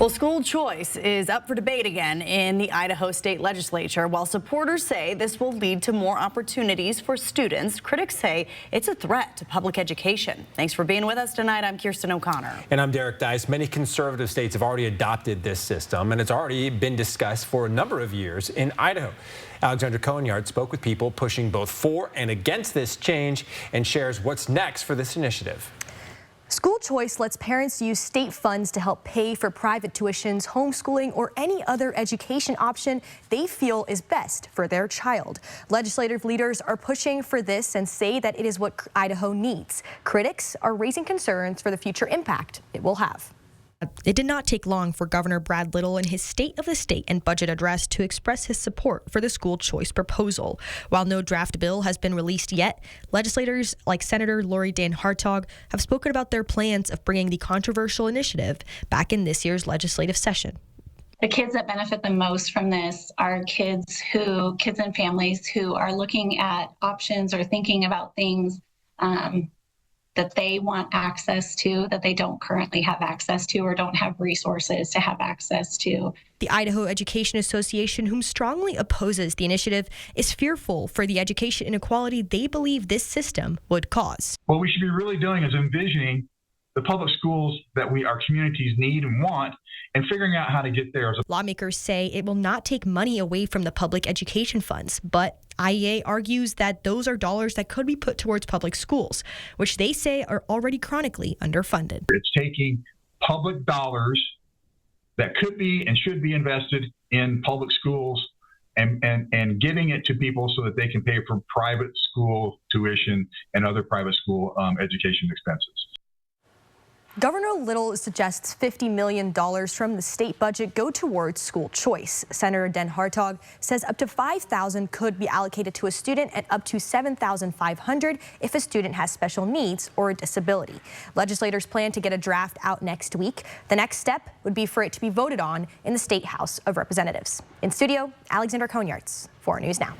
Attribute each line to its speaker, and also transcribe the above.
Speaker 1: Well, school choice is up for debate again in the Idaho State Legislature. While supporters say this will lead to more opportunities for students, critics say it's a threat to public education. Thanks for being with us tonight. I'm Kirsten O'Connor.
Speaker 2: And I'm Derek Dice. Many conservative states have already adopted this system, and it's already been discussed for a number of years in Idaho. Alexandra Cohen spoke with people pushing both for and against this change and shares what's next for this initiative.
Speaker 3: School choice lets parents use state funds to help pay for private tuitions, homeschooling, or any other education option they feel is best for their child. Legislative leaders are pushing for this and say that it is what Idaho needs. Critics are raising concerns for the future impact it will have.
Speaker 4: It did not take long for Governor Brad Little in his State of the State and budget address to express his support for the school choice proposal. While no draft bill has been released yet, legislators like Senator Lori Dan Hartog have spoken about their plans of bringing the controversial initiative back in this year's legislative session.
Speaker 5: The kids that benefit the most from this are kids and families who are looking at options or thinking about things that they want access to, that they don't currently have access to or don't have resources to have access to.
Speaker 4: The Idaho Education Association, whom strongly opposes the initiative, is fearful for the education inequality they believe this system would cause.
Speaker 6: What we should be really doing is envisioning the public schools that our communities need and want, and figuring out how to get there.
Speaker 4: Lawmakers say it will not take money away from the public education funds, but IEA argues that those are dollars that could be put towards public schools, which they say are already chronically underfunded.
Speaker 6: It's taking public dollars that could be and should be invested in public schools and giving it to people so that they can pay for private school tuition and other private school education expenses.
Speaker 3: Governor Little suggests $50 million from the state budget go towards school choice. Senator Dan Hartog says up to $5,000 could be allocated to a student and up to $7,500 if a student has special needs or a disability. Legislators plan to get a draft out next week. The next step would be for it to be voted on in the State House of Representatives. In studio, Alexandra Cohen, 4 News Now.